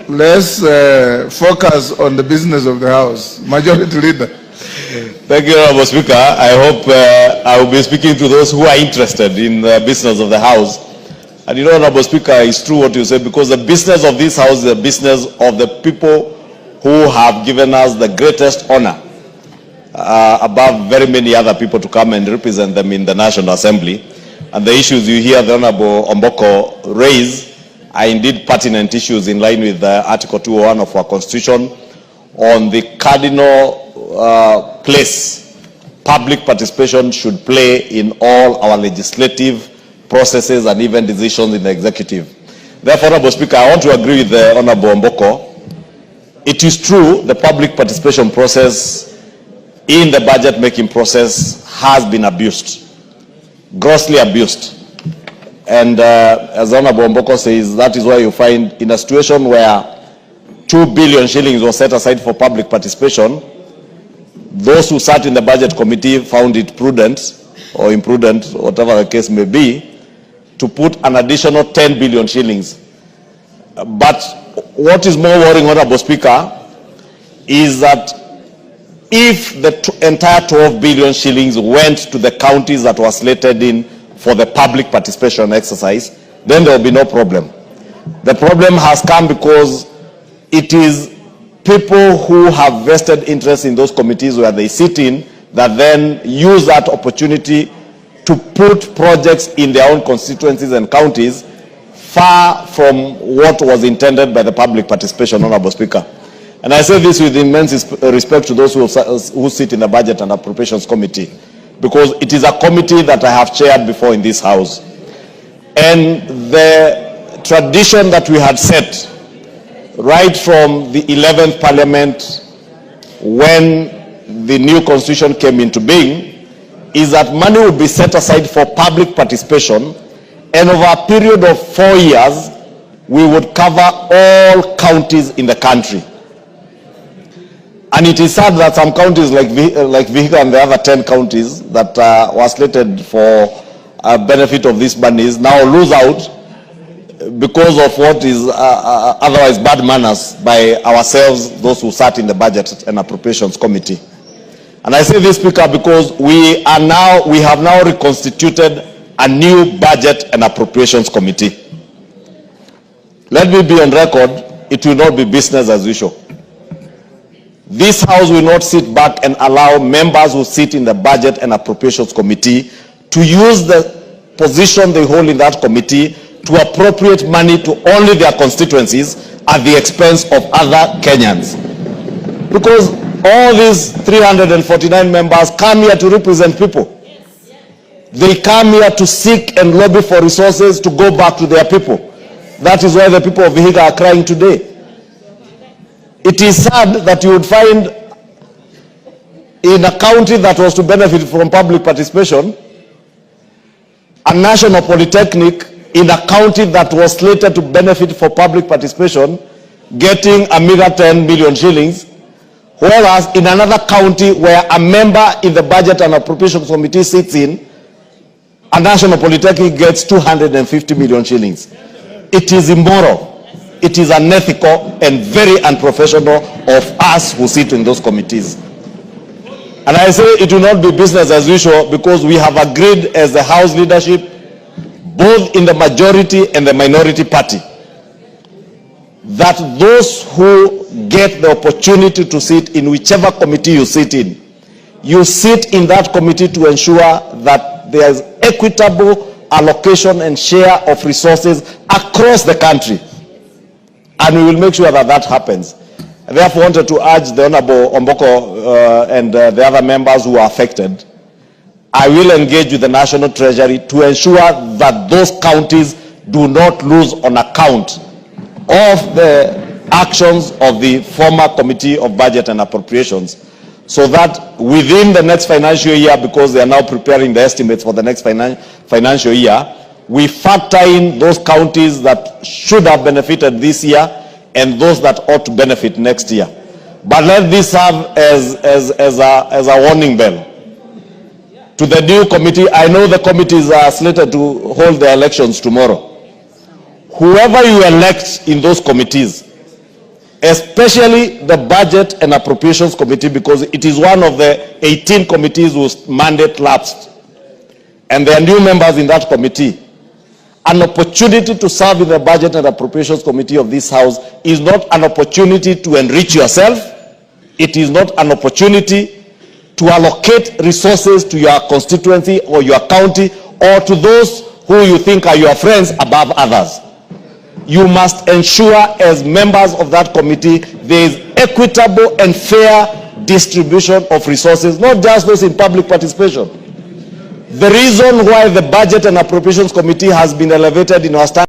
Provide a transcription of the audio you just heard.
let's focus on the business of the House. Majority Leader. Thank you, Honorable Speaker. I hope I will be speaking to those who are interested in the business of the House. And you know, Honorable Speaker, it's true what you said, because the business of this House is the business of the people who have given us the greatest honor above very many other people to come and represent them in the National Assembly. And the issues you hear the Honorable Omboko raise are indeed pertinent issues in line with Article 201 of our Constitution on the cardinal place public participation should play in all our legislative processes and even decisions in the executive. Therefore, Honorable Speaker, I want to agree with the Honorable Omboko. It is true the public participation process in the budget making process has been abused, grossly abused. And as Honorable Omboko says, that is why you find in a situation where 2 billion shillings was set aside for public participation, those who sat in the budget committee found it prudent or imprudent, whatever the case may be, to put an additional 10 billion shillings. But what is more worrying, Honorable Speaker, is that if the entire 12 billion shillings went to the counties that were slated in for the public participation exercise, then there will be no problem. The problem has come because it is people who have vested interest in those committees where they sit in that then use that opportunity to put projects in their own constituencies and counties far from what was intended by the public participation, Honorable Speaker. And I say this with immense respect to those who sit in the Budget and Appropriations Committee, because it is a committee that I have chaired before in this House. And the tradition that we had set right from the 11th Parliament when the new Constitution came into being is that money would be set aside for public participation, and over a period of 4 years, we would cover all counties in the country. And it is sad that some counties like Vihiga and the other 10 counties that were slated for benefit of these monies now lose out because of what is otherwise bad manners by ourselves, those who sat in the Budget and Appropriations Committee. And I say this, Speaker, because we have now reconstituted a new Budget and Appropriations Committee. Let me be on record, it will not be business as usual. This House will not sit back and allow members who sit in the Budget and Appropriations Committee to use the position they hold in that committee to appropriate money to only their constituencies at the expense of other Kenyans. Because all these 349 members come here to represent people. They come here to seek and lobby for resources to go back to their people. That is why the people of Vihiga are crying today. It is sad that you would find in a county that was to benefit from public participation, a national polytechnic in a county that was slated to benefit for public participation, getting a meager 10 million shillings, whereas in another county where a member in the Budget and Appropriations Committee sits in, a national polytechnic gets 250 million shillings. It is immoral. It is unethical and very unprofessional of us who sit in those committees. And I say it will not be business as usual because we have agreed as the House leadership, both in the majority and the minority party, that those who get the opportunity to sit in whichever committee you sit in that committee to ensure that there is equitable allocation and share of resources across the country. And we will make sure that that happens. I therefore wanted to urge the Honorable Omboko and the other members who are affected. I will engage with the National Treasury to ensure that those counties do not lose on account of the actions of the former Committee of Budget and Appropriations, so that within the next financial year, because they are now preparing the estimates for the next financial year, we factor in those counties that should have benefited this year and those that ought to benefit next year. But let this serve as a warning bell to the new committee. I know the committees are slated to hold their elections tomorrow. Whoever you elect in those committees, especially the Budget and Appropriations Committee, because it is one of the 18 committees whose mandate lapsed. And there are new members in that committee. An opportunity to serve in the Budget and Appropriations Committee of this House is not an opportunity to enrich yourself. It is not an opportunity to allocate resources to your constituency or your county or to those who you think are your friends above others. You must ensure, as members of that committee, there is equitable and fair distribution of resources, not just those in public participation. The reason why the Budget and Appropriations Committee has been elevated in our standing